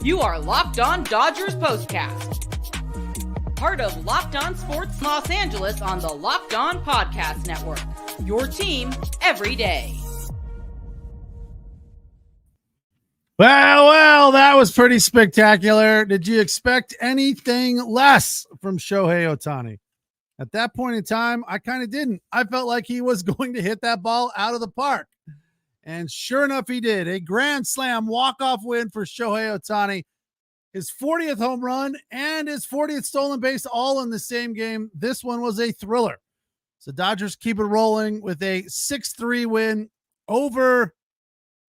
You are Locked On Dodgers Postcast, part of Locked On Sports Los Angeles on the Locked On Podcast Network. Your team every day. Well, that was pretty spectacular. Did you expect anything less from Shohei Ohtani? At that point in time, I kind of didn't. I felt like he was going to hit that ball out of the park. And sure enough, he did. A grand slam walk-off win for Shohei Ohtani. His 40th home run and his 40th stolen base all in the same game. This one was a thriller. So Dodgers keep it rolling with a 6-3 win over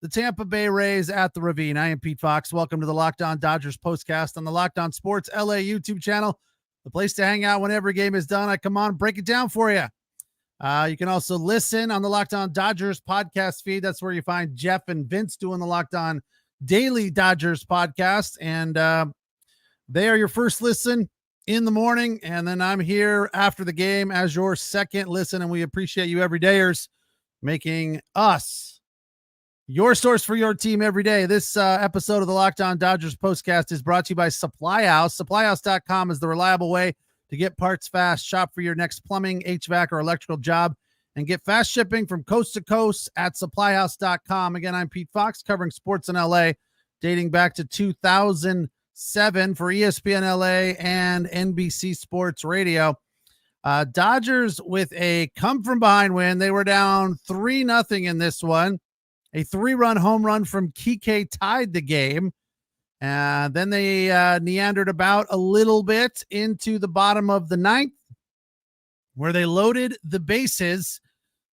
the Tampa Bay Rays at the Ravine. I am Pete Fox. Welcome to the Locked On Dodgers Postcast on the Locked On Sports LA YouTube channel, the place to hang out when every game is done. I come on and break it down for you. You can also listen on the Locked On Dodgers podcast feed. That's where you find Jeff and Vince doing the Locked On Daily Dodgers podcast. And they are your first listen in the morning. And then I'm here after the game as your second listen. And we appreciate you everydayers making us your source for your team every day. This episode of the Locked On Dodgers Postcast is brought to you by SupplyHouse. SupplyHouse.com is the reliable way to get parts fast. Shop for your next plumbing, HVAC, or electrical job and get fast shipping from coast to coast at SupplyHouse.com. Again, I'm Pete Fox, covering sports in LA, dating back to 2007 for ESPN LA and NBC Sports Radio. Dodgers with a come-from-behind win. They were down 3-0 in this one. A 3-run home run from Kike tied the game. And then they neandered about a little bit into the bottom of the ninth, where they loaded the bases,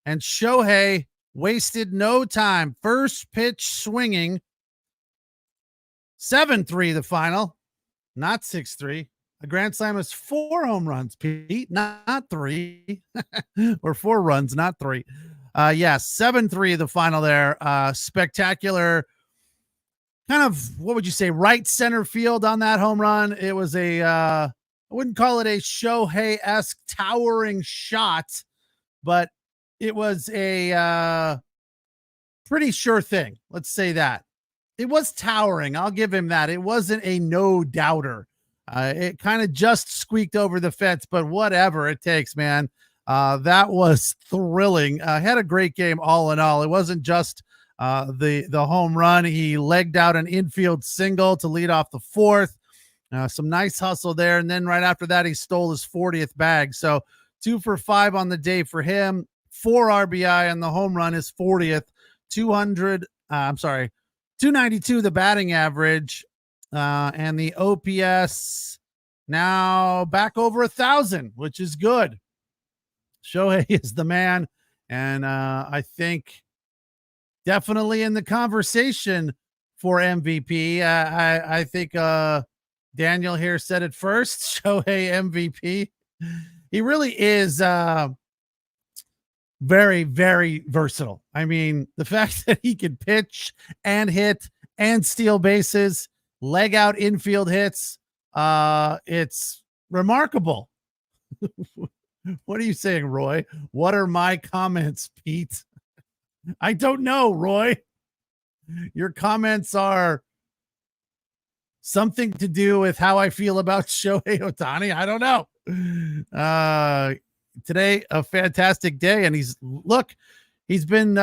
and Shohei wasted no time. First pitch swinging. 7-3 the final, not 6-3. A grand slam is 4 home runs, Pete, not 3. Or 4 runs, not 3. 7-3 the final there. Spectacular, kind of, what would you say, right center field on that home run. It was I wouldn't call it a Shohei-esque towering shot, but it was a pretty sure thing. Let's say that. It was towering. I'll give him that. It wasn't a no-doubter. It kind of just squeaked over the fence, but whatever it takes, man. That was thrilling. Had a great game all in all. It wasn't just the home run. He legged out an infield single to lead off the fourth. Some nice hustle there. And then right after that, he stole his 40th bag. So 2 for 5 on the day for him. 4 RBI on the home run, his 40th. 292 the batting average. And the OPS now back over 1,000, which is good. Shohei is the man. And I think definitely in the conversation for MVP. I think Daniel here said it first. Shohei MVP. He really is very, very versatile. I mean, the fact that he can pitch and hit and steal bases, leg out infield hits, it's remarkable. What are you saying, Roy? What are my comments, Pete? I don't know, Roy. Your comments are something to do with how I feel about Shohei Ohtani. I don't know. Today, a fantastic day. And he's been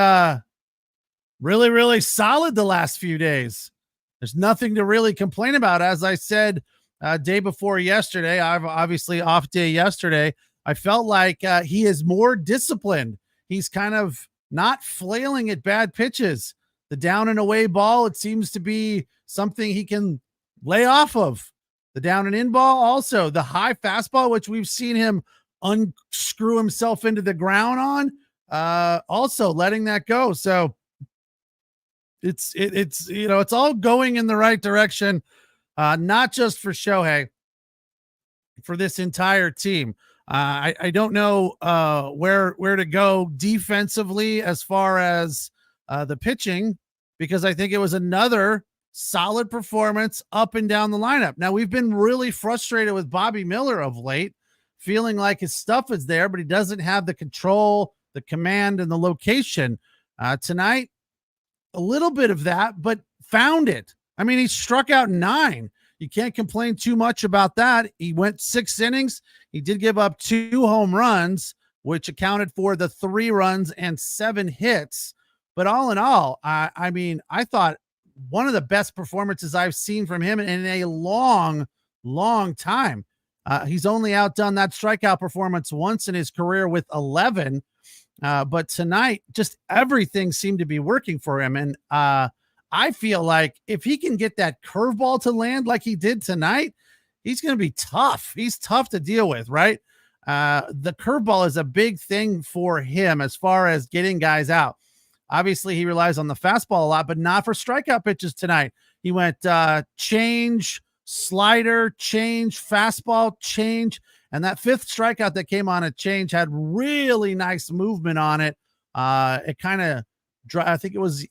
really, really solid the last few days. There's nothing to really complain about. As I said, day before yesterday, I've obviously off day yesterday. I felt like he is more disciplined. He's kind of not flailing at bad pitches. The down and away ball, it seems to be something he can lay off of. The down and in ball, also the high fastball, which we've seen him unscrew himself into the ground on, also letting that go. So it's it's all going in the right direction, not just for Shohei, for this entire team. I don't know where to go defensively as far as the pitching, because I think it was another solid performance up and down the lineup. Now, we've been really frustrated with Bobby Miller of late, feeling like his stuff is there, but he doesn't have the control, the command, and the location. Tonight, a little bit of that, but found it. I mean, he struck out 9. You can't complain too much about that. He went 6 innings. He did give up 2 home runs, which accounted for the 3 runs and 7 hits. But all in all, I mean, I thought one of the best performances I've seen from him in a long, long time. He's only outdone that strikeout performance once in his career with 11. But tonight, just everything seemed to be working for him. And I feel like if he can get that curveball to land like he did tonight, he's going to be tough. He's tough to deal with, right? The curveball is a big thing for him as far as getting guys out. Obviously, he relies on the fastball a lot, but not for strikeout pitches tonight. He went change, slider, change, fastball, change. And that 5th strikeout that came on a change had really nice movement on it. It kind of, I think it was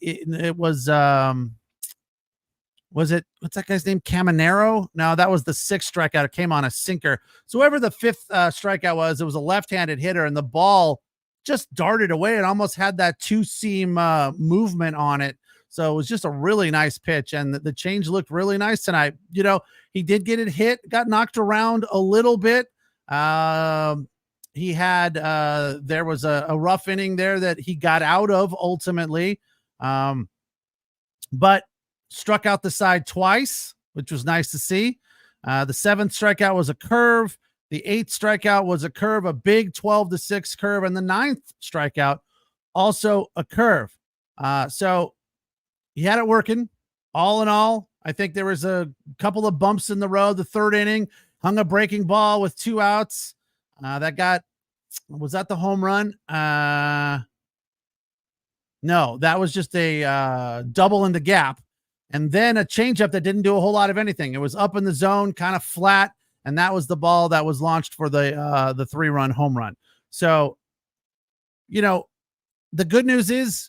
what's that guy's name? Caminero? No, that was the 6th strikeout. It came on a sinker. So whoever the 5th strikeout was, it was a left-handed hitter, and the ball just darted away and almost had that 2-seam movement on it. So it was just a really nice pitch, and the change looked really nice tonight. You know, he did get it hit, got knocked around a little bit. He had there was a rough inning there that he got out of ultimately, but struck out the side twice, which was nice to see. The 7th strikeout was a curve. The 8th strikeout was a curve, a big 12-6 curve, and the 9th strikeout also a curve. So he had it working. All in all, I think there was a couple of bumps in the road. The 3rd inning, hung a breaking ball with 2 outs. Was that the home run? No, that was just a double in the gap. And then a changeup that didn't do a whole lot of anything. It was up in the zone, kind of flat. And that was the ball that was launched for the 3-run home run. So, you know, the good news is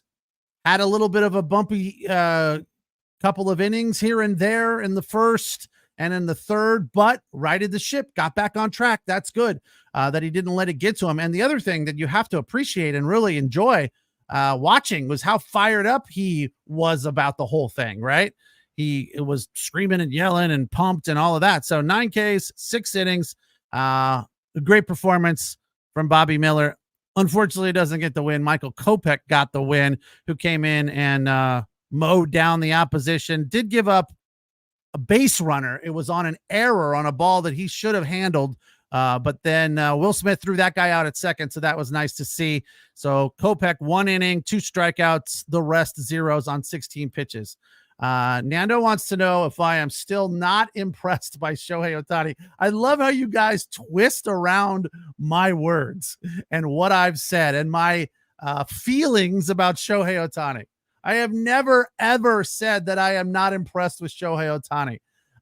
had a little bit of a bumpy couple of innings here and there in the 1st and in the 3rd, but righted the ship, got back on track. That's good that he didn't let it get to him. And the other thing that you have to appreciate and really enjoy watching was how fired up he was about the whole thing, right? He was screaming and yelling and pumped and all of that. So 9 Ks, 6 innings, a great performance from Bobby Miller. Unfortunately, doesn't get the win. Michael Kopech got the win, who came in and mowed down the opposition. Did give up a base runner. It was on an error on a ball that he should have handled. But then Will Smith threw that guy out at second. So that was nice to see. So Kopech, 1 inning, 2 strikeouts, the rest zeros on 16 pitches. Nando wants to know if I am still not impressed by Shohei Ohtani. I love how you guys twist around my words and what I've said and my feelings about Shohei Ohtani. I have never, ever said that I am not impressed with Shohei Ohtani.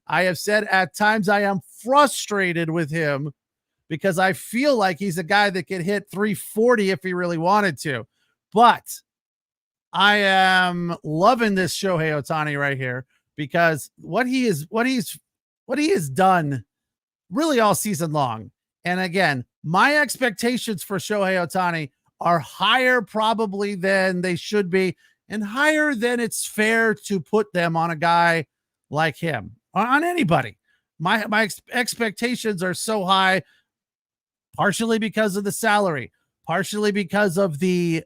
I have said at times I am frustrated with him because I feel like he's a guy that could hit 340 if he really wanted to. But I am loving this Shohei Ohtani right here because what he has done really all season long. And again, my expectations for Shohei Ohtani are higher probably than they should be and higher than it's fair to put them on a guy like him, on anybody. My expectations are so high, partially because of the salary, partially because of the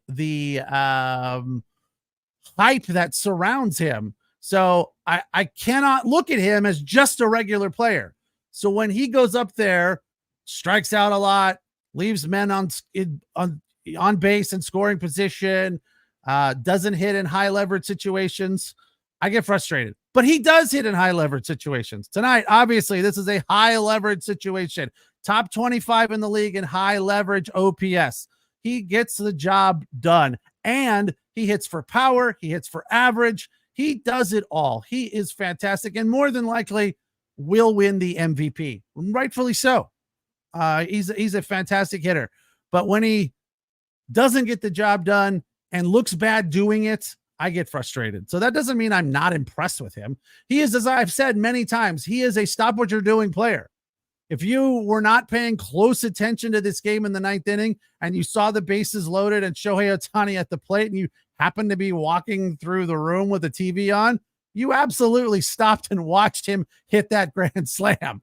hype that surrounds him. So I cannot look at him as just a regular player. So when he goes up there, strikes out a lot, leaves men on base and scoring position, doesn't hit in high leverage situations, I get frustrated. But he does hit in high leverage situations. Tonight, obviously, this is a high leverage situation. Top 25 in the league in high leverage OPS. He gets the job done. And he hits for power. He hits for average. He does it all. He is fantastic and more than likely will win the MVP. Rightfully so. He's a fantastic hitter. But when he doesn't get the job done and looks bad doing it, I get frustrated. So that doesn't mean I'm not impressed with him. He is, as I've said many times, he is a stop what you're doing player. If you were not paying close attention to this game in the 9th inning and you saw the bases loaded and Shohei Ohtani at the plate and you happened to be walking through the room with the TV on, you absolutely stopped and watched him hit that grand slam.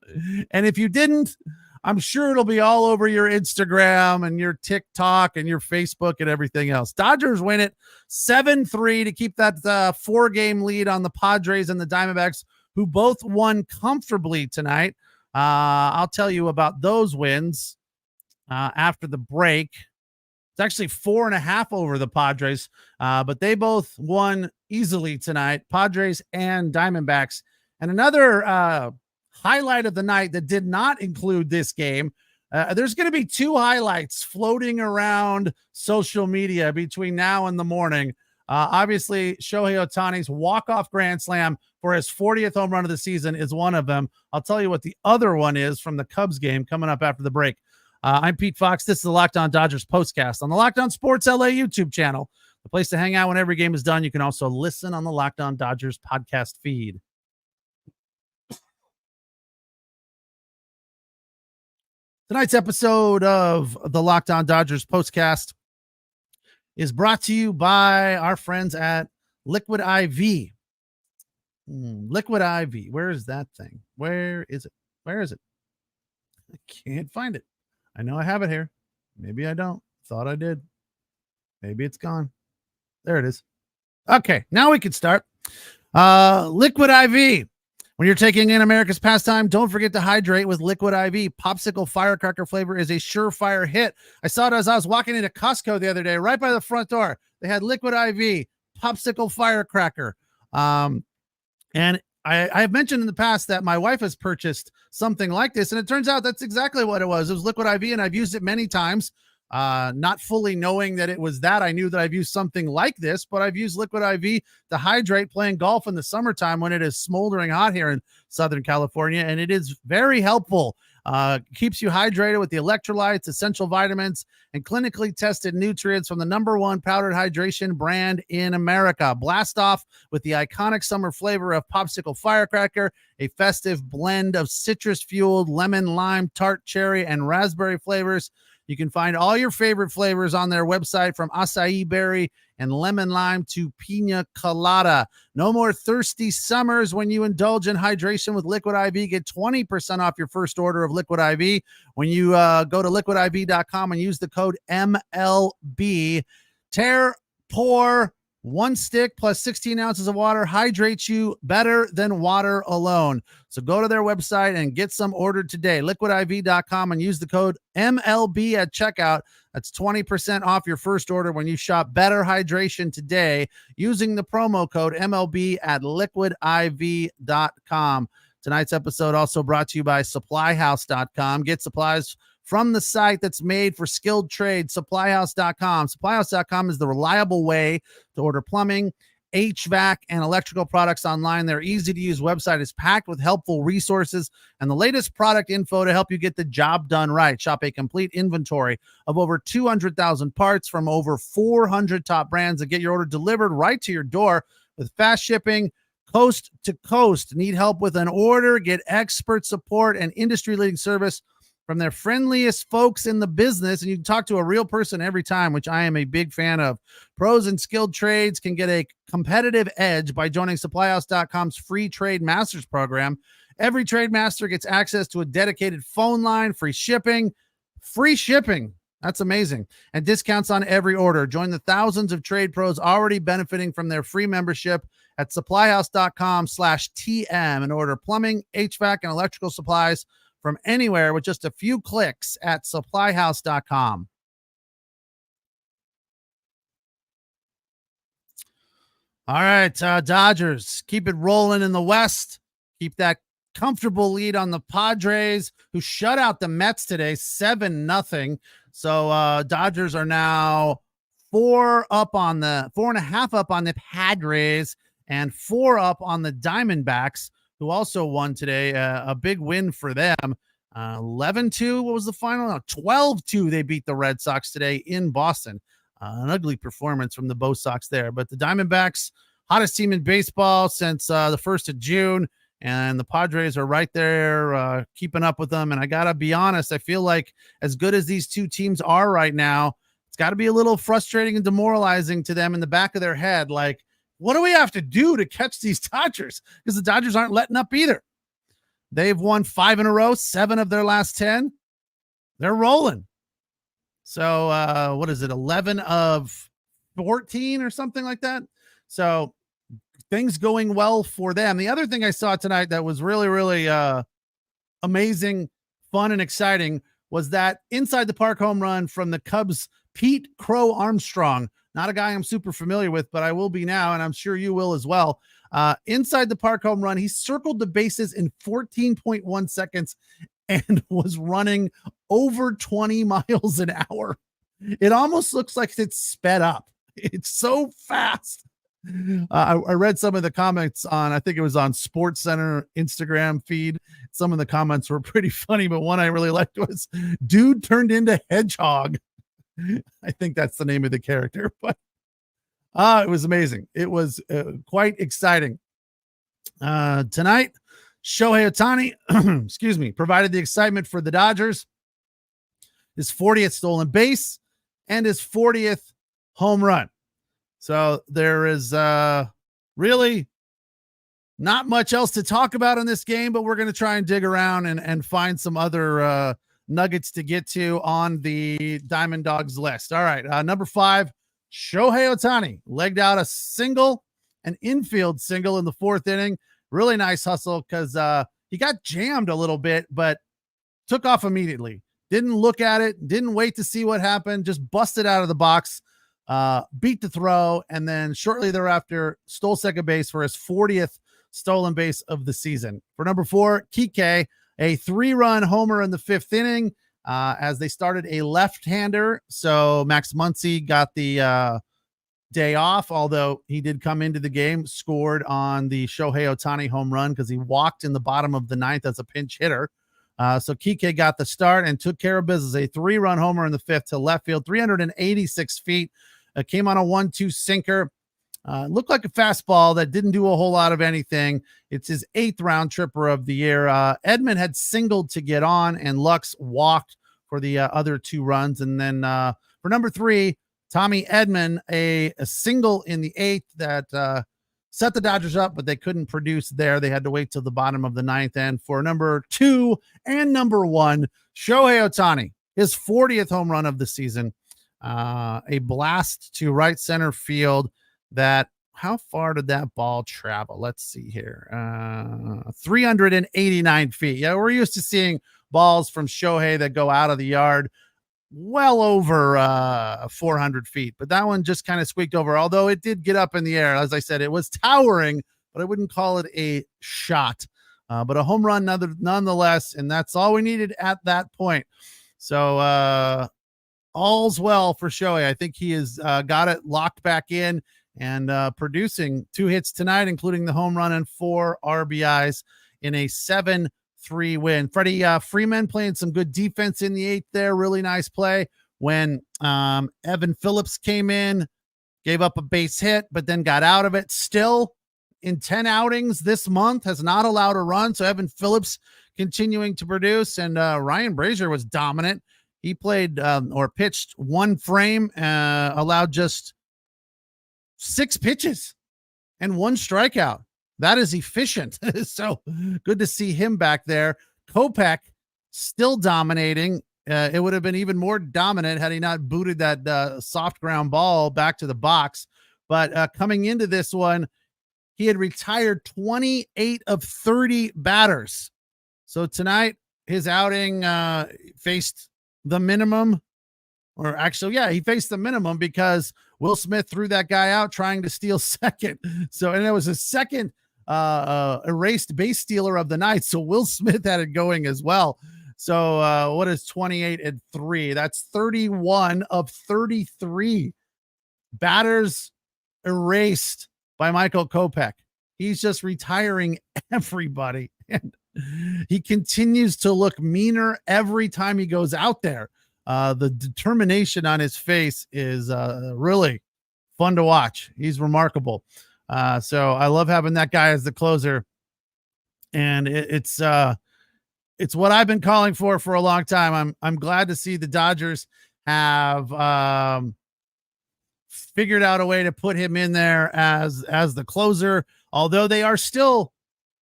And if you didn't, I'm sure it'll be all over your Instagram and your TikTok and your Facebook and everything else. Dodgers win it 7-3 to keep that 4-game lead on the Padres and the Diamondbacks, who both won comfortably tonight. I'll tell you about those wins after the break. It's actually 4.5 over the Padres, but they both won easily tonight, Padres and Diamondbacks. And another highlight of the night that did not include this game, there's going to be 2 highlights floating around social media between now and the morning. Obviously, Shohei Ohtani's walk-off grand slam for his 40th home run of the season is one of them. I'll tell you what the other one is from the Cubs game coming up after the break. I'm Pete Fox. This is the Locked On Dodgers postcast on the Locked On Sports LA YouTube channel, the place to hang out when every game is done. You can also listen on the Locked On Dodgers podcast feed. Tonight's episode of the Locked On Dodgers postcast is brought to you by our friends at Liquid IV. Liquid IV. Where is that thing? Where is it? Where is it? I can't find it. I know I have it here. Maybe I don't. Thought I did. Maybe it's gone. There it is. Okay, now we can start. Liquid IV. When you're taking in America's pastime, don't forget to hydrate with Liquid IV. Popsicle firecracker flavor is a surefire hit. I saw it as I was walking into Costco the other day, right by the front door. They had Liquid IV, Popsicle firecracker. And I have mentioned in the past that my wife has purchased something like this, and it turns out that's exactly what it was. It was Liquid IV, and I've used it many times, not fully knowing that it was that. I knew that I've used something like this, but I've used Liquid IV to hydrate playing golf in the summertime when it is smoldering hot here in Southern California, and it is very helpful. Keeps you hydrated with the electrolytes, essential vitamins, and clinically tested nutrients from the #1 powdered hydration brand in America. Blast off with the iconic summer flavor of Popsicle Firecracker, a festive blend of citrus-fueled lemon, lime, tart, cherry, and raspberry flavors. You can find all your favorite flavors on their website, from acai berry and lemon lime to pina colada. No more thirsty summers when you indulge in hydration with Liquid IV. Get 20% off your first order of Liquid IV when you go to liquidiv.com and use the code MLB. Tear, pour, 1 stick plus 16 ounces of water hydrates you better than water alone. So go to their website and get some ordered today. Liquidiv.com and use the code MLB at checkout. That's 20% off your first order when you shop Better Hydration today using the promo code MLB at liquidiv.com. Tonight's episode also brought to you by SupplyHouse.com. Get supplies from the site that's made for skilled trades, SupplyHouse.com. SupplyHouse.com is the reliable way to order plumbing, h-vac, and electrical products online. Their easy-to-use website is packed with helpful resources and the latest product info to help you get the job done right. Shop a complete inventory of over 200,000 parts from over 400 top brands and get your order delivered right to your door with fast shipping, coast to coast. Need help with an order? Get expert support and industry-leading service from their friendliest folks in the business, and you can talk to a real person every time, which I am a big fan of. Pros and skilled trades can get a competitive edge by joining SupplyHouse.com's free Trade Masters program. Every Trade Master gets access to a dedicated phone line, free shipping. That's amazing. And discounts on every order. Join the thousands of trade pros already benefiting from their free membership at SupplyHouse.com/TM and order plumbing, HVAC, and electrical supplies from anywhere with just a few clicks at SupplyHouse.com. All right, Dodgers, keep it rolling in the West. Keep that comfortable lead on the Padres, who shut out the Mets today, 7-0. So Dodgers are now 4.5 up on the Padres and 4 up on the Diamondbacks, who also won today. A big win for them. 11-2. What was the final? No, 12-2. They beat the Red Sox today in Boston. An ugly performance from the Bo Sox there. But the Diamondbacks, hottest team in baseball since the 1st of June. And the Padres are right there keeping up with them. And I got to be honest, I feel like as good as these two teams are right now, it's got to be a little frustrating and demoralizing to them in the back of their head. Like, what do we have to do to catch these Dodgers? Because the Dodgers aren't letting up either. They've won 5 in a row, 7 of their last 10. They're rolling. So what is it? 11 of 14 or something like that. So things going well for them. The other thing I saw tonight that was really, really amazing, fun, and exciting was that inside the park home run from the Cubs, Pete Crow Armstrong. Not a guy I'm super familiar with, but I will be now, and I'm sure you will as well. Inside the park home run, he circled the bases in 14.1 seconds and was running over 20 miles an hour. It almost looks like it's sped up. It's so fast. I read some of the comments on, I think it was on Sports Center Instagram feed. Some of the comments were pretty funny, but one I really liked was, dude turned into Hedgehog. I think that's the name of the character, but it was amazing. It was quite exciting. Tonight, Shohei Ohtani, excuse me, provided the excitement for the Dodgers. His 40th stolen base and his 40th home run. So there is really not much else to talk about in this game, but we're going to try and dig around and find some other nuggets to get to on the Diamond Dogs list. All right, number 5, Shohei Ohtani legged out a single, an infield single in the 4th inning. Really nice hustle because he got jammed a little bit, but took off immediately. Didn't look at it, didn't wait to see what happened, just busted out of the box. Beat the throw, and then shortly thereafter stole second base for his 40th stolen base of the season. For number 4, Kike, a 3-run homer in the 5th inning as they started a left-hander. So Max Muncy got the day off, although he did come into the game, scored on the Shohei Ohtani home run because he walked in the bottom of the 9th as a pinch hitter. So Kike got the start and took care of business. A 3-run homer in the 5th to left field, 386 feet. Came on a 1-2 sinker. Looked like a fastball that didn't do a whole lot of anything. It's his 8th round tripper of the year. Edman had singled to get on, and Lux walked for the other 2 runs. And then for number 3, Tommy Edman, a single in the 8th that set the Dodgers up, but they couldn't produce there. They had to wait till the bottom of the 9th. And for number 2 and number 1, Shohei Ohtani, his 40th home run of the season. A blast to right center field that, how far did that ball travel? Let's see here. 389 feet. Yeah, we're used to seeing balls from Shohei that go out of the yard well over 400 feet, but that one just kind of squeaked over, although it did get up in the air. As I said, it was towering, but I wouldn't call it a shot, but a home run nonetheless, and that's all we needed at that point. So all's well for Shohei. I think he has got it locked back in and producing 2 hits tonight, including the home run and 4 RBIs in a 7-3 win. Freddie Freeman playing some good defense in the 8th there. Really nice play when Evan Phillips came in, gave up a base hit, but then got out of it. Still in 10 outings this month has not allowed a run. So Evan Phillips continuing to produce, and Ryan Brazier was dominant. He played or pitched 1 frame, allowed just 6 pitches and 1 strikeout. That is efficient. So good to see him back there. Kopech still dominating. It would have been even more dominant had he not booted that soft ground ball back to the box. But coming into this one, he had retired 28 of 30 batters. So tonight, his outing faced the minimum, or actually, yeah, he faced the minimum because Will Smith threw that guy out trying to steal second. So, and it was his second erased base stealer of the night. So Will Smith had it going as well. So what is 28 and 3? That's 31 of 33 batters erased by Michael Kopech. He's just retiring everybody. And he continues to look meaner every time he goes out there. The determination on his face is really fun to watch. He's remarkable. So I love having that guy as the closer. And it's what I've been calling for a long time. I'm glad to see the Dodgers have figured out a way to put him in there as the closer, although they are still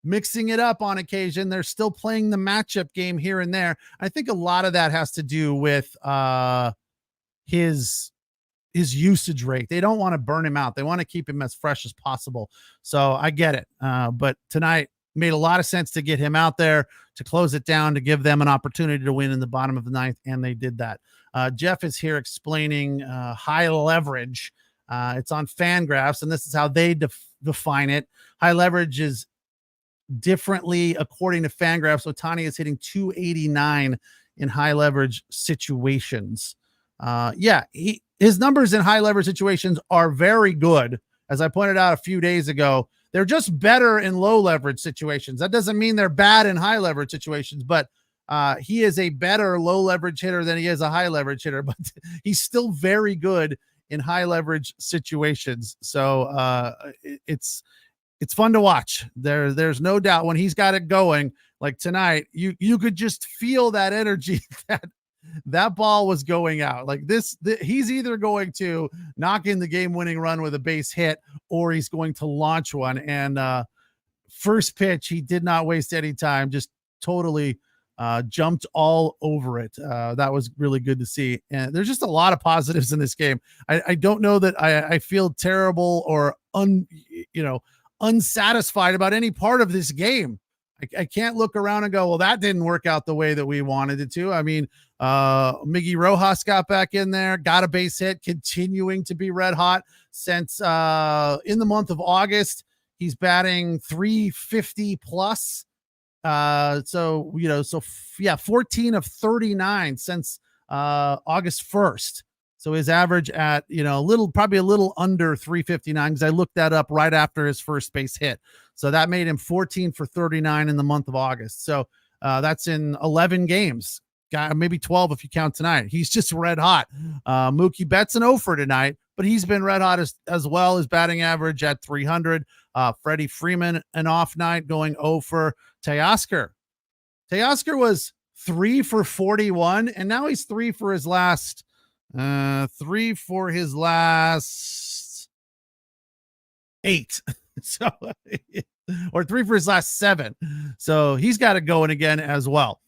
mixing it up on occasion. They're still playing the matchup game here and there. I think a lot of that has to do with his usage rate. They don't want to burn him out. They want to keep him as fresh as possible. So I get it. But tonight made a lot of sense to get him out there to close it down, to give them an opportunity to win in the bottom of the ninth. And they did that. Jeff is here explaining high leverage. It's on Fangraphs, and this is how they define it. High leverage is differently according to Fangraphs. Ohtani is hitting 289 in high leverage situations. His numbers in high leverage situations are very good. As I pointed out a few days ago, they're just better in low leverage situations. That doesn't mean they're bad in high leverage situations, but he is a better low leverage hitter than he is a high leverage hitter, but he's still very good in high leverage situations. So it's fun to watch. There's no doubt when he's got it going, like tonight, you could just feel that energy that ball was going out like this. He's either going to knock in the game-winning run with a base hit, or he's going to launch one. And first pitch, he did not waste any time, just totally jumped all over it. That was really good to see. And there's just a lot of positives in this game. I don't know that I feel terrible or unsatisfied about any part of this game. I can't look around and go, well, that didn't work out the way that we wanted it to. I mean, Miggy Rojas got back in there, got a base hit, continuing to be red hot since in the month of August. He's batting 350 plus. 14 of 39 since August 1st. So his average at, probably a little under 359, because I looked that up right after his first base hit. So that made him 14 for 39 in the month of August. So that's in 11 games, maybe 12 if you count tonight. He's just red hot. Mookie Betts an 0 for tonight, but he's been red hot as well. His batting average at 300. Freddie Freeman an off night, going 0 for. Teoscar was 3 for 41, and now he's 3 for his last 8. So or 3 for his last 7. So he's got it going again as well.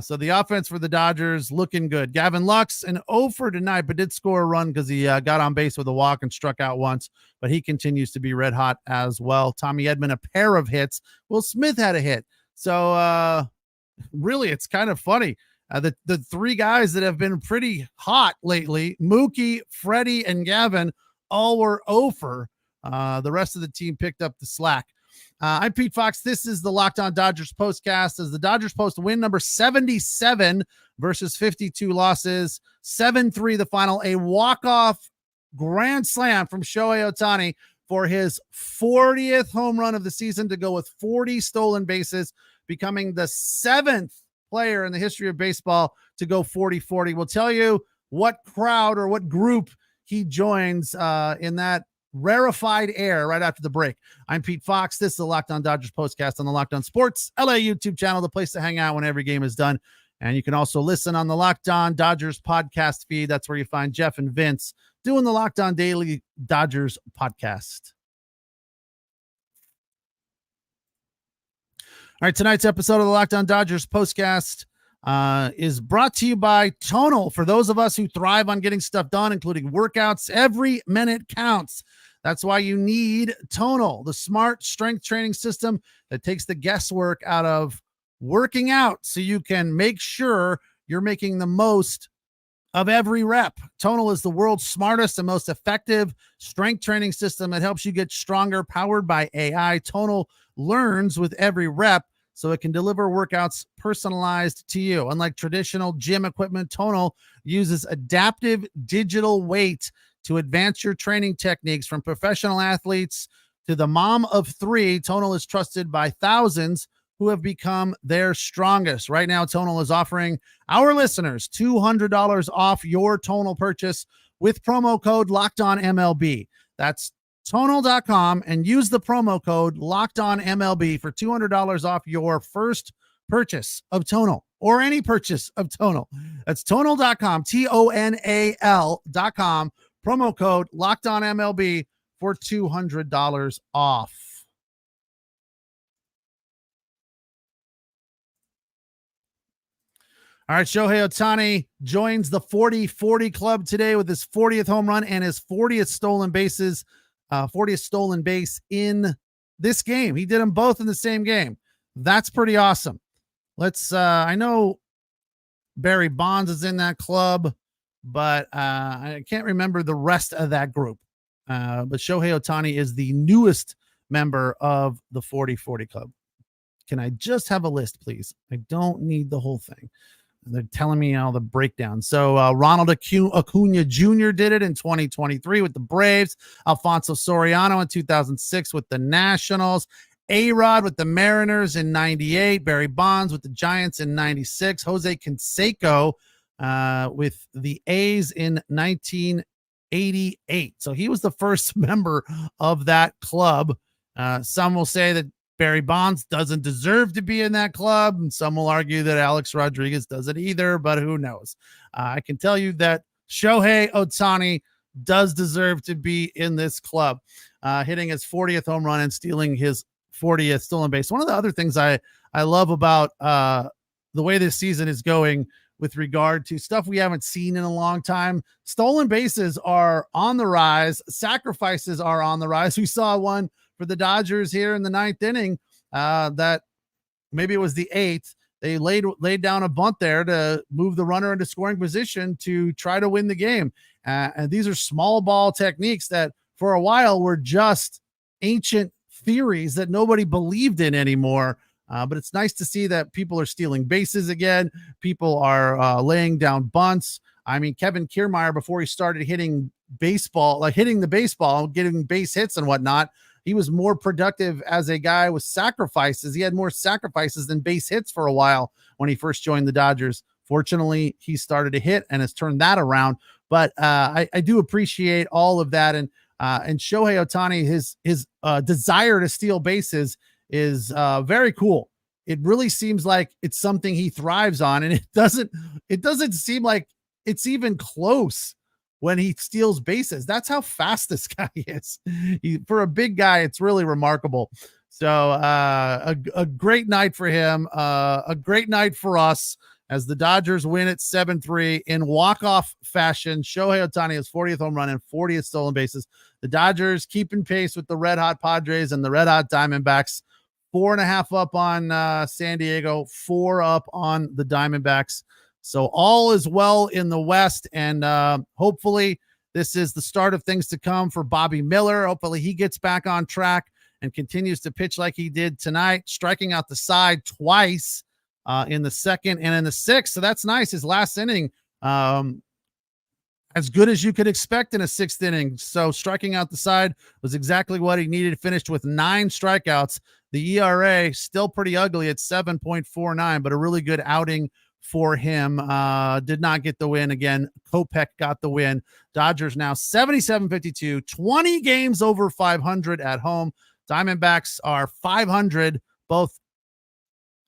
So the offense for the Dodgers looking good. Gavin Lux an 0 for tonight, but did score a run because he got on base with a walk and struck out once, but he continues to be red hot as well. Tommy Edman a pair of hits. Will Smith had a hit. So really, it's kind of funny. The three guys that have been pretty hot lately, Mookie, Freddie, and Gavin, all were 0 for. The rest of the team picked up the slack. I'm Pete Fox. This is the Locked On Dodgers postcast, as the Dodgers post win number 77 versus 52 losses. 7-3 the final. A walk-off grand slam from Shohei Ohtani for his 40th home run of the season, to go with 40 stolen bases, becoming the 7th player in the history of baseball to go 40-40. We'll tell you what crowd or what group he joins in that rarefied air right after the break. I'm Pete Fox. This is the Locked On Dodgers postcast on the Locked On Sports LA YouTube channel, the place to hang out when every game is done. And you can also listen on the Locked On Dodgers podcast feed. That's where you find Jeff and Vince doing the Locked On Daily Dodgers podcast. All right, tonight's episode of the Locked On Dodgers postcast is brought to you by Tonal. For those of us who thrive on getting stuff done, including workouts, every minute counts. That's why you need Tonal, the smart strength training system that takes the guesswork out of working out, so you can make sure you're making the most of every rep. Tonal is the world's smartest and most effective strength training system that helps you get stronger, powered by AI. Tonal learns with every rep, so it can deliver workouts personalized to you. Unlike traditional gym equipment, Tonal uses adaptive digital weight to advance your training techniques. From professional athletes to the mom of 3, Tonal is trusted by thousands who have become their strongest. Right now, Tonal is offering our listeners $200 off your Tonal purchase with promo code LOCKEDONMLB. That's Tonal.com, and use the promo code LOCKEDONMLB for $200 off your first purchase of Tonal, or any purchase of Tonal. That's Tonal.com, TONAL.com, Promo code LOCKEDONMLB for $200 off. All right, Shohei Ohtani joins the 40-40 club today with his 40th home run and his 40th stolen bases, 40th stolen base in this game. He did them both in the same game. That's pretty awesome. I know Barry Bonds is in that club, but I can't remember the rest of that group. But Shohei Ohtani is the newest member of the 40-40 club. Can I just have a list, please? I don't need the whole thing. They're telling me all the breakdown. So Ronald Acuna Jr. did it in 2023 with the Braves. Alfonso Soriano in 2006 with the Nationals. A-Rod with the Mariners in 98. Barry Bonds with the Giants in 96. Jose Canseco with the A's in 1988. So he was the first member of that club. Some will say that Barry Bonds doesn't deserve to be in that club, and some will argue that Alex Rodriguez doesn't either, but who knows? I can tell you that Shohei Ohtani does deserve to be in this club, hitting his 40th home run and stealing his 40th stolen base. One of the other things I love about the way this season is going with regard to stuff we haven't seen in a long time, stolen bases are on the rise. Sacrifices are on the rise. We saw one for the Dodgers here in the 9th inning, that maybe it was the 8th. They laid down a bunt there to move the runner into scoring position to try to win the game. And these are small ball techniques that for a while were just ancient theories that nobody believed in anymore. But it's nice to see that people are stealing bases again. People are laying down bunts. I mean, Kevin Kiermaier, before he started hitting the baseball, getting base hits and whatnot, he was more productive as a guy with sacrifices. He had more sacrifices than base hits for a while when he first joined the Dodgers. Fortunately, he started to hit and has turned that around. But I do appreciate all of that. And Shohei Ohtani, his desire to steal bases is very cool. It really seems like it's something he thrives on, and it doesn't seem like it's even close when he steals bases. That's how fast this guy is. For a big guy, it's really remarkable. So a great night for him, a great night for us as the Dodgers win at 7-3 in walk-off fashion. Shohei Ohtani has 40th home run and 40th stolen bases. The Dodgers keeping pace with the red-hot Padres and the red-hot Diamondbacks. 4.5 up on San Diego, 4 up on the Diamondbacks. So all is well in the West, and hopefully this is the start of things to come for Bobby Miller. Hopefully he gets back on track and continues to pitch like he did tonight, striking out the side twice in the 2nd and in the 6th. So that's nice. His last inning, as good as you could expect in a 6th inning. So striking out the side was exactly what he needed. Finished with 9 strikeouts. The ERA still pretty ugly at 7.49, but a really good outing for him. Did not get the win. Again, Kopech got the win. Dodgers now 77-52, 20 games over 500 at home. Diamondbacks are 500 both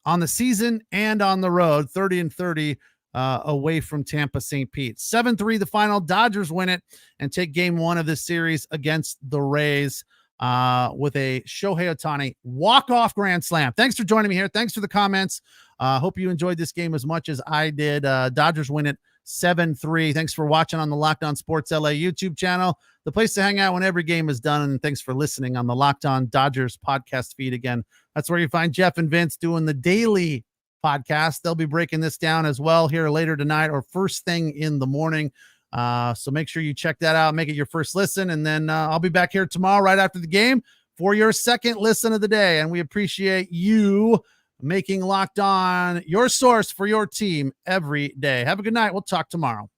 on the season and on the road, 30-30 away from Tampa St. Pete. 7-3 the final. Dodgers win it and take game 1 of this series against the Rays with a Shohei Ohtani walk-off grand slam. Thanks for joining me here. Thanks for the comments. Hope you enjoyed this game as much as I did. Dodgers win it 7-3. Thanks for watching on the Locked On Sports LA YouTube channel, the place to hang out when every game is done. And thanks for listening on the Locked On Dodgers podcast feed. Again, that's where you find Jeff and Vince doing the daily podcast. They'll be breaking this down as well here later tonight or first thing in the morning. So make sure you check that out, make it your first listen. And then I'll be back here tomorrow right after the game for your second listen of the day. And we appreciate you making Locked On your source for your team every day. Have a good night. We'll talk tomorrow.